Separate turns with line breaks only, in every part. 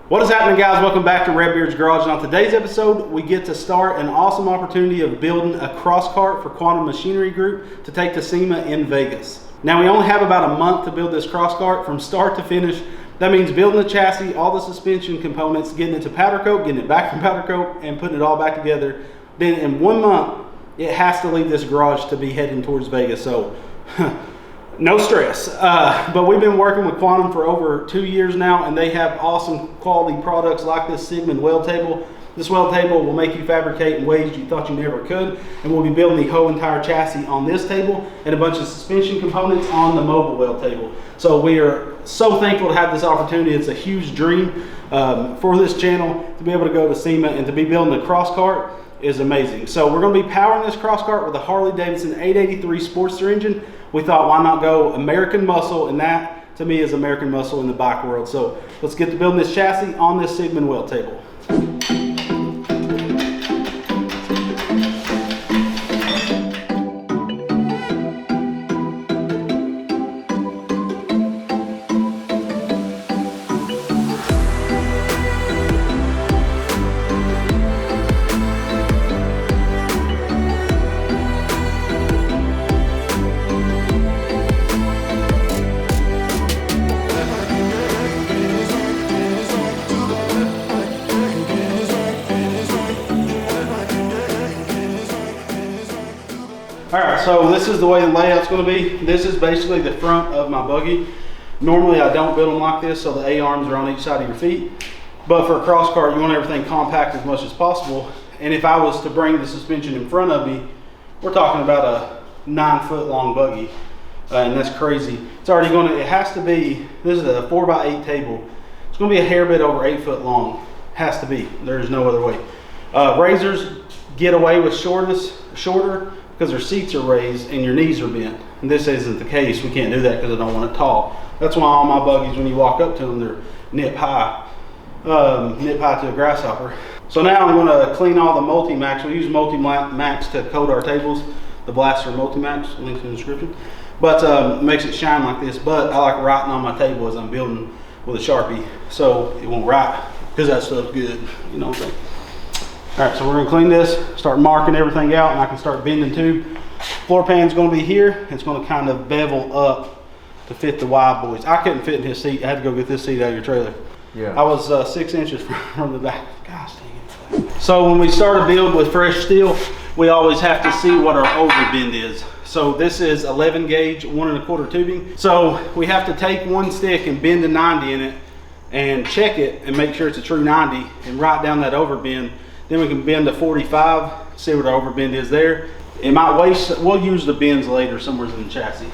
What is happening, guys? Welcome back to Redbeard's Garage, and on today's episode we get to start an awesome opportunity of building a cross cart for Quantum Machinery Group to take to SEMA in Vegas. Now, we only have about a month to build this cross cart from start to finish. That means building the chassis, all the suspension components, getting it to powder coat, getting it back from powder coat, and putting it all back together. Then in 1 month it has to leave this garage to be heading towards Vegas, so no stress. But we've been working with Quantum for over 2 years now, and they have awesome quality products like this Seigmund weld table. This weld table will make you fabricate in ways you thought you never could, and we'll be building the whole entire chassis on this table and a bunch of suspension components on the mobile weld table. So we are so thankful to have this opportunity. It's a huge dream for this channel to be able to go to SEMA, and to be building a cross cart is amazing. So we're going to be powering this cross cart with a Harley Davidson 883 Sportster engine. We thought, why not go American muscle, and that to me is American muscle in the bike world. So let's get to building this chassis on this Seigmund weld table. Alright, so this is the way the layout's going to be. This is basically the front of my buggy. Normally I don't build them like this, so the A-arms are on each side of your feet. But for a cross cart, you want everything compact as much as possible. And if I was to bring the suspension in front of me, we're talking about a 9-foot long buggy. And that's crazy. It's already going to, it has to be, this is a 4x8 table. It's going to be a hair bit over 8 foot long. Has to be. There's no other way. Razors get away with shorter, because their seats are raised and your knees are bent. And this isn't the case. We can't do that because I don't want it tall. That's why all my buggies, when you walk up to them, they're nip high to a grasshopper. So now I'm going to clean all the Multi-Max. We use Multi-Max to coat our tables. The Blaster Multi-Max, links in the description. But makes it shine like this. But I like writing on my table as I'm building with a Sharpie, so it won't write, because that stuff's good. You know what I'm saying? All right, so we're gonna clean this, start marking everything out, and I can start bending too. Floor pan's gonna be here. It's gonna kind of bevel up to fit the wide boys. I couldn't fit in his seat. I had to go get this seat out of your trailer. Yeah. I was 6 inches from the back. Gosh dang it. So when we start a build with fresh steel, we always have to see what our overbend is. So this is 11 gauge, 1 1/4 tubing. So we have to take one stick and bend a 90 in it and check it and make sure it's a true 90 and write down that overbend. Then we can bend to 45, see what our overbend is there. It might waste, we'll use the bends later somewhere in the chassis.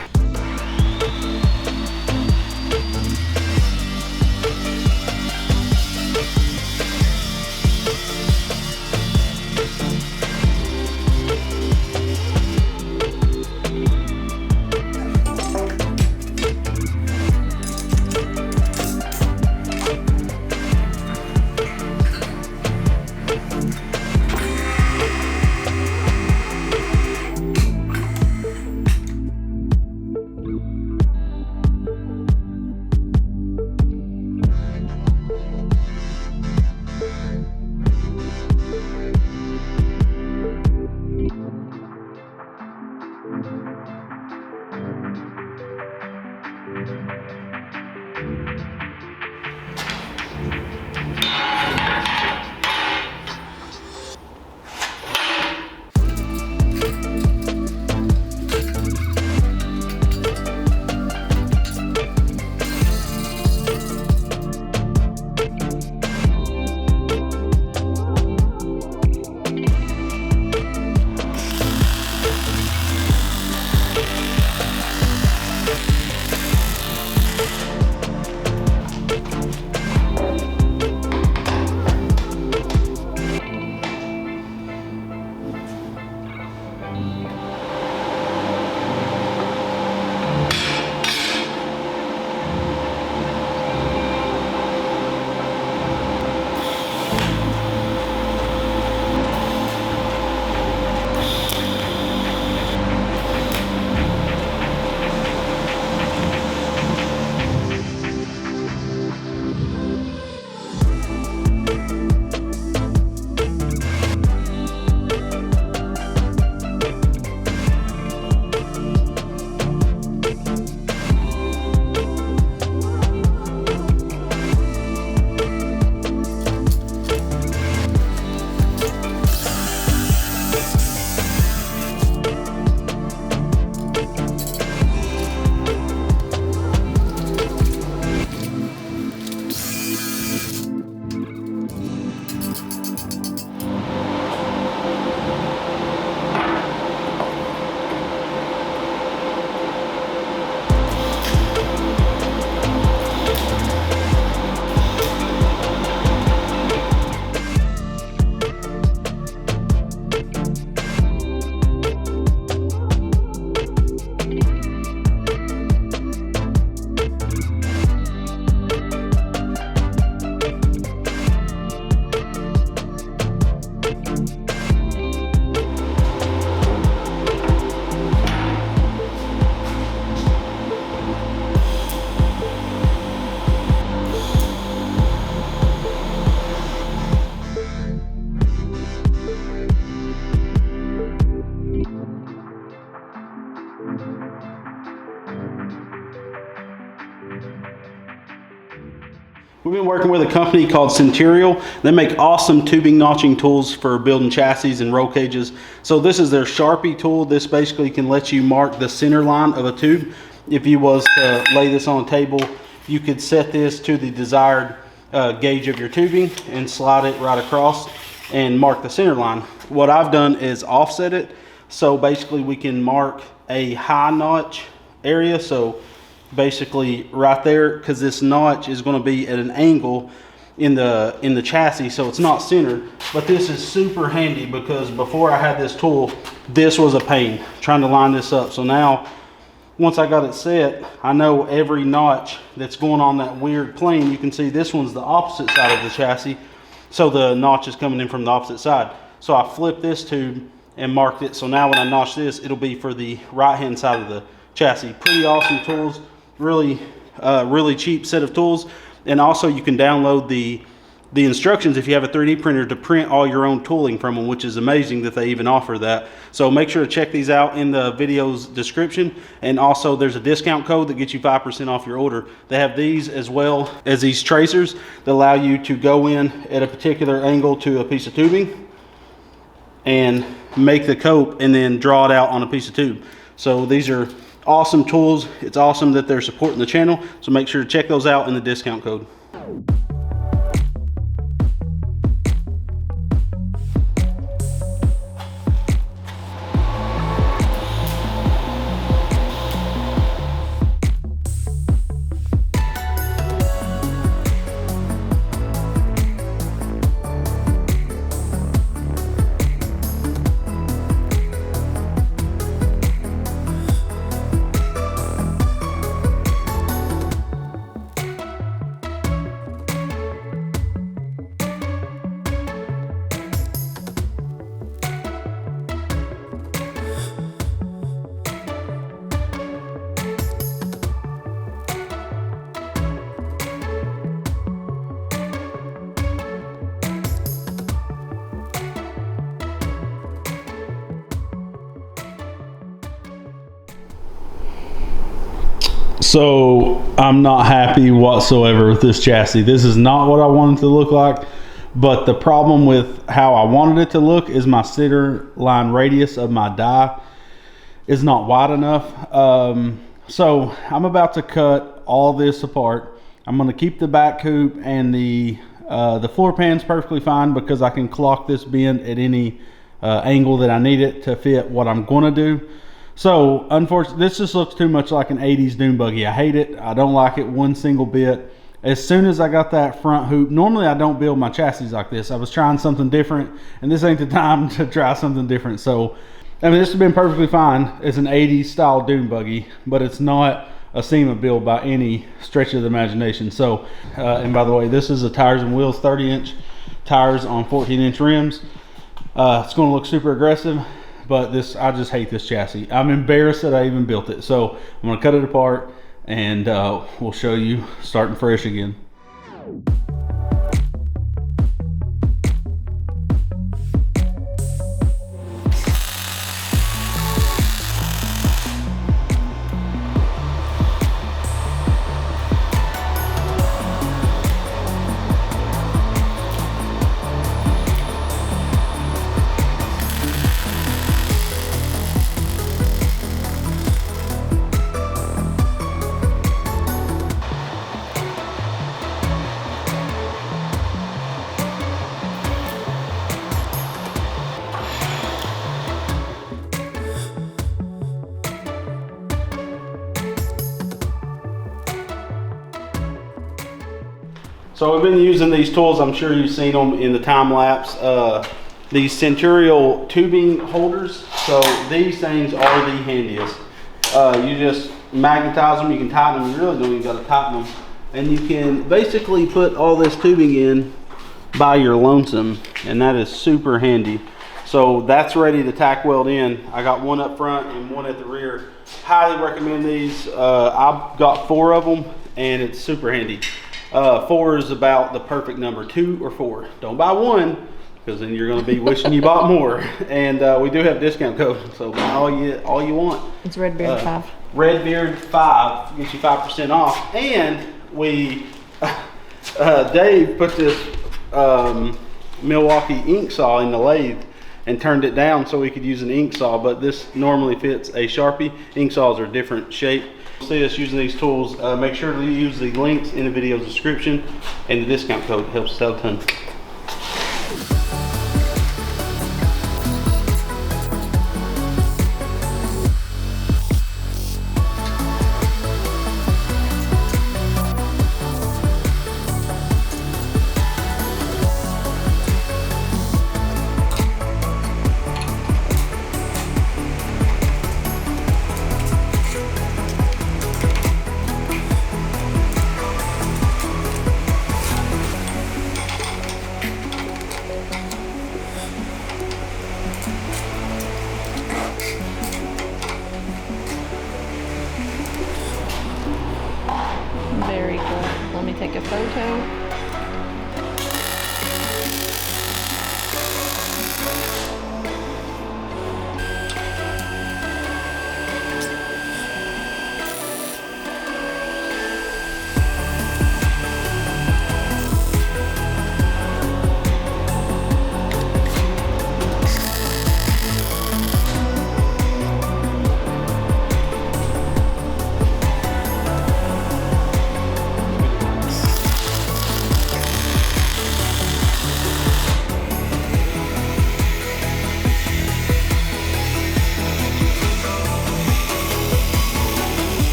We've been working with a company called Centurial. They make awesome tubing notching tools for building chassis and roll cages. So this is their Sharpie tool. This basically can let you mark the center line of a tube. If you was to lay this on a table, you could set this to the desired gauge of your tubing and slide it right across and mark the center line. What I've done is offset it. So basically we can mark a high notch area. So basically right there, because this notch is going to be at an angle in the chassis, so it's not centered. But this is super handy because before I had this tool, this was a pain trying to line this up. So now once I got it set, I know every notch that's going on that weird plane. You can see this one's the opposite side of the chassis, so the notch is coming in from the opposite side. So I flipped this tube and marked it, so now when I notch this, it'll be for the right hand side of the chassis. Pretty awesome tools. Really cheap set of tools. And also you can download the instructions if you have a 3D printer to print all your own tooling from them, which is amazing that they even offer that. So make sure to check these out in the video's description. And also there's a discount code that gets you 5% off your order. They have these as well as these tracers that allow you to go in at a particular angle to a piece of tubing and make the cope and then draw it out on a piece of tube. So these are awesome tools. It's awesome that they're supporting the channel, so make sure to check those out in the discount code. So I'm not happy whatsoever with this chassis. This is not what I wanted it to look like, but the problem with how I wanted it to look is my center line radius of my die is not wide enough. So I'm about to cut all this apart. I'm going to keep the back coupe and the floor pan's perfectly fine because I can clock this bend at any angle that I need it to fit what I'm going to do. So unfortunately, this just looks too much like an 80s dune buggy. I hate it. I don't like it one single bit. As soon as I got that front hoop, normally I don't build my chassis like this. I was trying something different, and this ain't the time to try something different. So, I mean, this has been perfectly fine as an 80s style dune buggy, but it's not a SEMA build by any stretch of the imagination. So, and by the way, this is a tires and wheels 30-inch tires on 14-inch rims. It's going to look super aggressive. But I just hate this chassis. I'm embarrassed that I even built it. So I'm gonna cut it apart and we'll show you starting fresh again. So we've been using these tools. I'm sure you've seen them in the time lapse. These Centurial tubing holders. So these things are the handiest. You just magnetize them. You can tighten them. You really don't even got to tighten them. And you can basically put all this tubing in by your lonesome, and that is super handy. So that's ready to tack weld in. I got one up front and one at the rear. Highly recommend these. I've got 4 of them, and it's super handy. 4 is about the perfect number. 2 or 4. Don't buy 1, because then you're going to be wishing you bought more. And we do have discount code, so buy all you want.
It's Redbeard 5.
Redbeard 5 gets you 5% off. And Dave put this Milwaukee ink saw in the lathe and turned it down so we could use an ink saw, but this normally fits a Sharpie. Ink saws are different shape. See us using these tools. Make sure to use the links in the video description, and the discount code helps us out a ton.
Very good. Let me take a photo.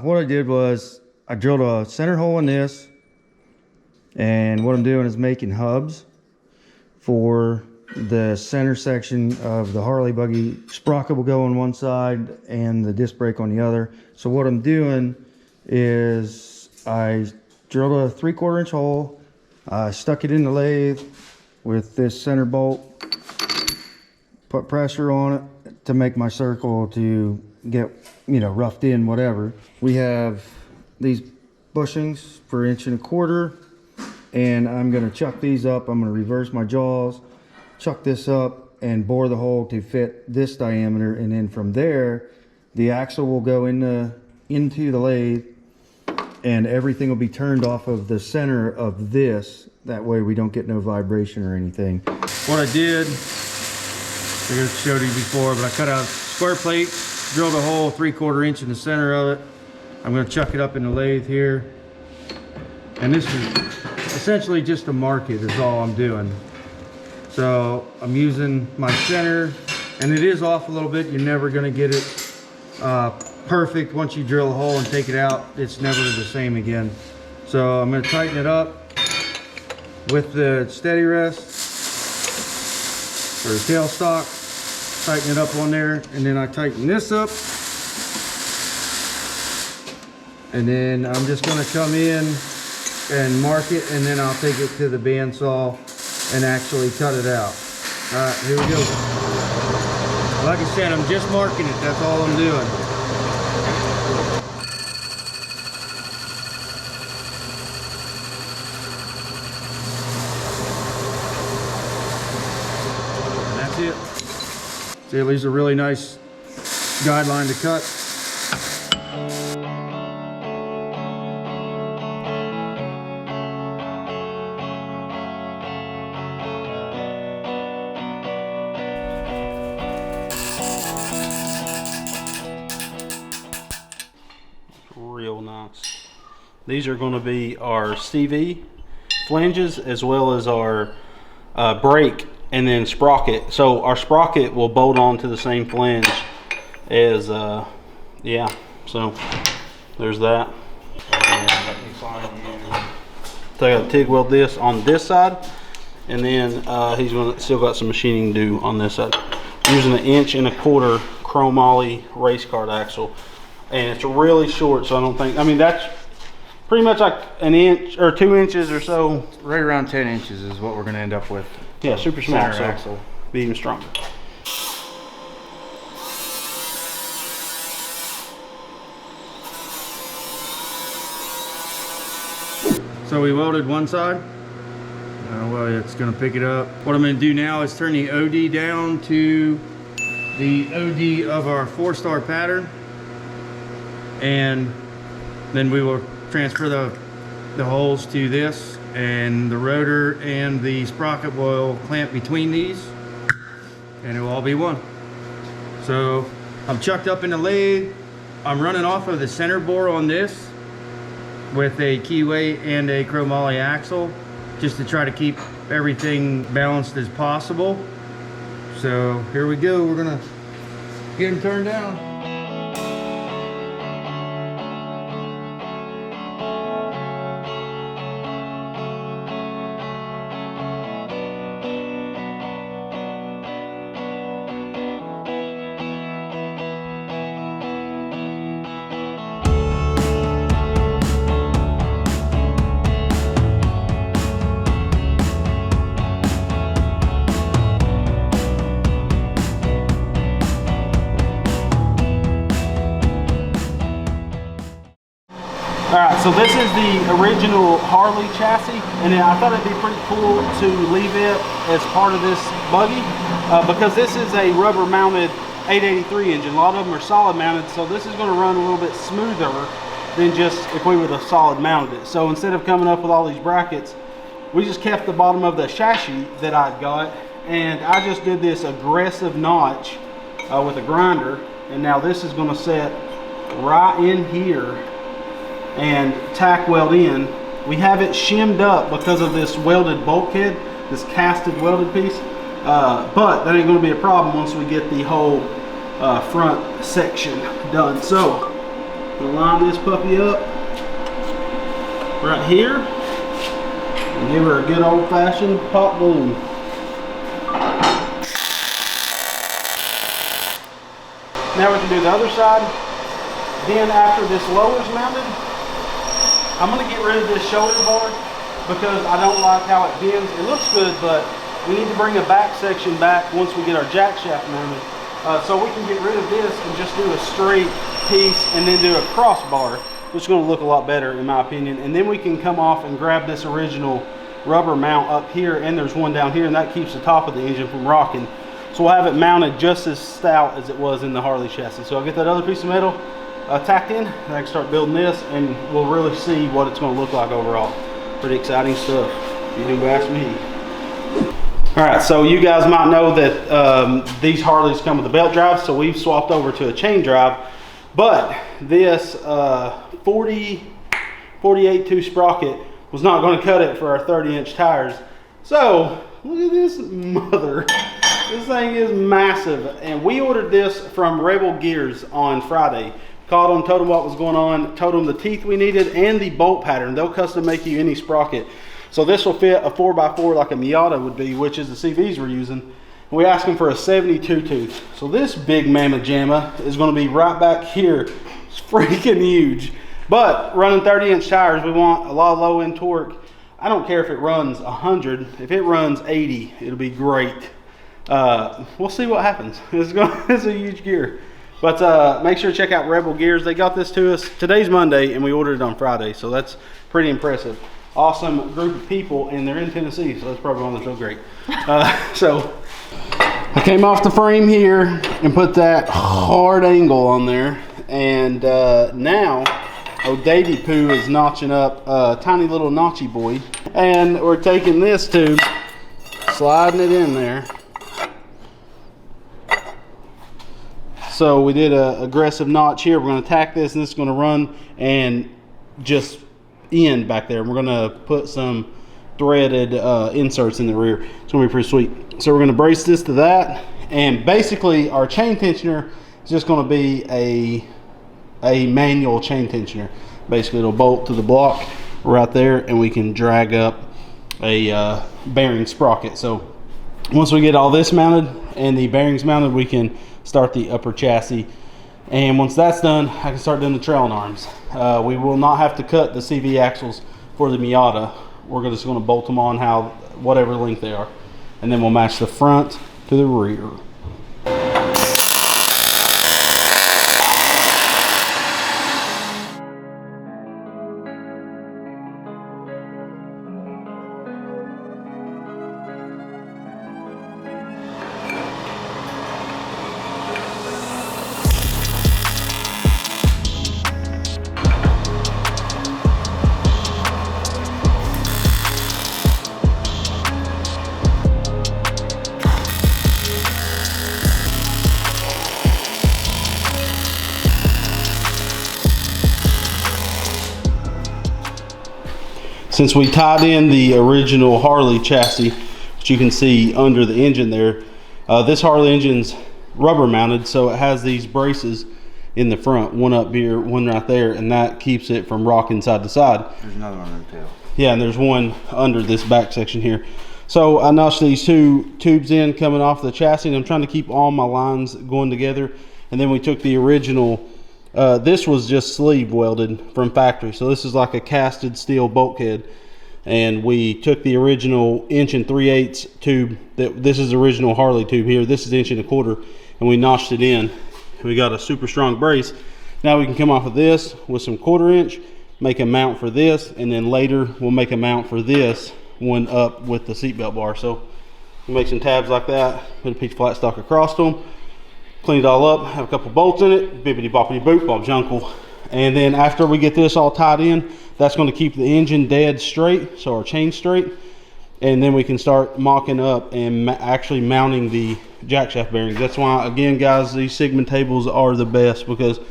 What I did was I drilled a center hole in this, and what I'm doing is making hubs for the center section of the Harley buggy. Sprocket will go on one side and the disc brake on the other. So what I'm doing is I drilled a 3/4 inch hole, I stuck it in the lathe with this center bolt, put pressure on it to make my circle to get, you know, roughed in, whatever. We have these bushings for 1.25 inches, and I'm going to chuck these up. I'm going to reverse my jaws, chuck this up, and bore the hole to fit this diameter, and then from there the axle will go into the lathe, and everything will be turned off of the center of this. That way we don't get no vibration or anything. What I did, I showed you before, but I cut out a square plate, drilled a hole 3/4 inch in the center of it. I'm going to chuck it up in the lathe here, and this is essentially just to mark it is all I'm doing. So I'm using my center, and it is off a little bit. You're never going to get it perfect. Once you drill a hole and take it out, it's never the same again. So I'm going to tighten it up with the steady rest or the tailstock. Tighten it up on there, and then I tighten this up, and then I'm just going to come in and mark it, and then I'll take it to the bandsaw and actually cut it out. All right, here we go. Like I said, I'm just marking it. That's all I'm doing. And that's it. See, it leaves a really nice guideline to cut.
Real nice. These are going to be our CV flanges as well as our brake and then sprocket. So our sprocket will bolt on to the same flange as yeah, so there's that. And let me find you. So I got to TIG weld this on this side, and then he's going to still got some machining to do on this side. I'm using an 1.25 inch chromoly race cart axle, and it's really short, so I don't think, I mean, that's pretty much like an inch or 2 inches or so.
Right around 10 inches is what we're going to end up with.
Yeah, super small,
Center
so
axle.
Be even stronger.
So we welded one side. Well, that's gonna pick it up. What I'm gonna do now is turn the OD down to the OD of our 4-star pattern, and then we will transfer the holes to this, and the rotor and the sprocket will clamp between these, and it will all be one. So I'm chucked up in the lathe. I'm running off of the center bore on this with a keyway and a chromoly axle, just to try to keep everything balanced as possible. So here we go, we're gonna get them turned down.
Alright, so this is the original Harley chassis, and I thought it'd be pretty cool to leave it as part of this buggy, because this is a rubber mounted 883 engine. A lot of them are solid mounted, so this is going to run a little bit smoother than just if we would have solid mounted it. So instead of coming up with all these brackets, we just kept the bottom of the chassis that I'd got, and I just did this aggressive notch with a grinder, and now this is going to set right in here and tack weld in. We have it shimmed up because of this welded bulkhead, this casted welded piece, but that ain't going to be a problem once we get the whole front section done. So we'll line this puppy up right here and give her a good old-fashioned pop boom. Now we can do the other side. Then after this lower's mounted, I'm going to get rid of this shoulder bar because I don't like how it bends. It looks good, but we need to bring a back section back once we get our jack shaft mounted. So we can get rid of this and just do a straight piece and then do a crossbar, which is going to look a lot better in my opinion. And then we can come off and grab this original rubber mount up here, and there's one down here, and that keeps the top of the engine from rocking. So we'll have it mounted just as stout as it was in the Harley chassis. So I'll get that other piece of metal tacked in, and I can start building this, and we'll really see what it's going to look like overall. Pretty exciting stuff, if you do ask me. Alright, so you guys might know that these Harleys come with a belt drive, so we've swapped over to a chain drive, but this 48-2 sprocket was not going to cut it for our 30-inch tires. So look at this mother. This thing is massive, and we ordered this from Rebel Gears on Friday. Called them, told them what was going on, told them the teeth we needed and the bolt pattern. They'll custom make you any sprocket. So this will fit a 4x4 like a Miata would be, which is the CVs we're using. And we asked them for a 72 tooth. So this big mamma jamma is going to be right back here. It's freaking huge. But running 30-inch tires, we want a lot of low-end torque. I don't care if it runs 100. If it runs 80, it'll be great. We'll see what happens. It's a huge gear. But make sure to check out Rebel Gears. They got this to us. Today's Monday, and we ordered it on Friday, so that's pretty impressive. Awesome group of people, and they're in Tennessee, so that's probably why they're so great. So I came off the frame here and put that hard angle on there, and now old Davy Poo is notching up a tiny little notchy boy, and we're taking this tube, sliding it in there. So we did a aggressive notch here. We're going to tack this, and this is going to run and just end back there. We're going to put some threaded inserts in the rear. It's going to be pretty sweet. So we're going to brace this to that, and basically our chain tensioner is just going to be a manual chain tensioner. Basically it'll bolt to the block right there, and we can drag up a bearing sprocket. So once we get all this mounted and the bearings mounted, we can start the upper chassis, and once that's done, I can start doing the trailing arms. We will not have to cut the CV axles for the Miata. We're just going to bolt them on whatever length they are, and then we'll match the front to the rear. since we tied in the original Harley chassis, which you can see under the engine there, this Harley engine's rubber mounted, so it has these braces in the front, one up here, one right there, and that keeps it from rocking side to side.
There's another one on the tail.
Yeah, and there's one under this back section here. So I notched these two tubes in coming off the chassis, and I'm trying to keep all my lines going together. And then we took the original, this was just sleeve welded from factory, so this is like a casted steel bulkhead, and we took the original 1 3/8 tube, this is the original Harley tube here, this is 1 1/4 inch, and we notched it in. We got a super strong brace. Now we can come off of this with some 1/4 inch, make a mount for this, and then later we'll make a mount for this one up with the seatbelt bar. So we make some tabs like that, put a piece of flat stock across them, clean it all up, have a couple bolts in it, bippity boppity boop, Bob's uncle. And then after we get this all tied in, that's going to keep the engine dead straight, so our chain straight. And then we can start mocking up and actually mounting the jack shaft bearings. That's why, again guys, these Seigmund tables are the best, because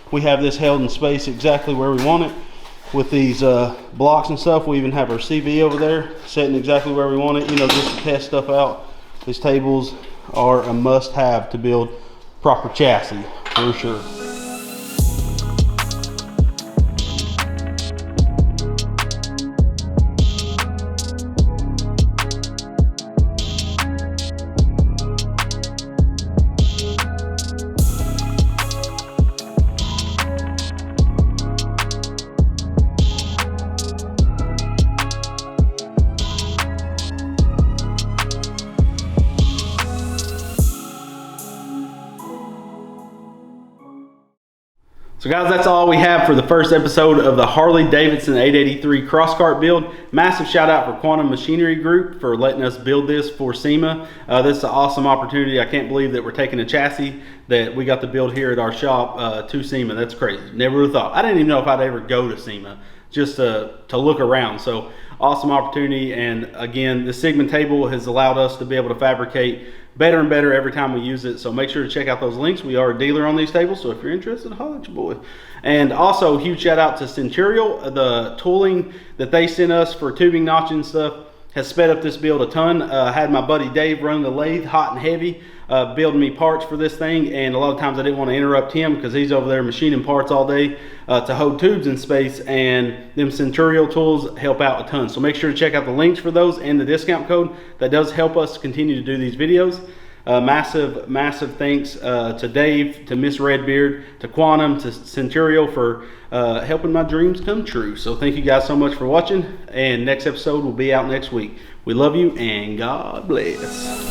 we have this held in space exactly where we want it. With these blocks and stuff, we even have our CV over there sitting exactly where we want it, you know, just to test stuff out. These tables are a must-have to build proper chassis, for sure. So guys, that's all we have for the first episode of the Harley Davidson 883 cross cart build. Massive shout out for Quantum Machinery Group for letting us build this for SEMA. This is an awesome opportunity. I can't believe that we're taking a chassis that we got to build here at our shop to SEMA. That's crazy. Never would have thought. I didn't even know if I'd ever go to SEMA just to look around. So awesome opportunity. And again, the Seigmund table has allowed us to be able to fabricate better and better every time we use it. So make sure to check out those links. We are a dealer on these tables, so if you're interested, holler at your boy. And also huge shout out to Centurial. The tooling that they sent us for tubing, notching stuff has sped up this build a ton. I had my buddy Dave running the lathe hot and heavy, building me parts for this thing, and a lot of times I didn't want to interrupt him because he's over there machining parts all day to hold tubes in space, and them Centurial tools help out a ton. So make sure to check out the links for those and the discount code. That does help us continue to do these videos. Massive thanks to Dave, to Miss Redbeard, to Quantum, to Centurial for helping my dreams come true. So thank you guys so much for watching, and next episode will be out next week. We love you and God bless.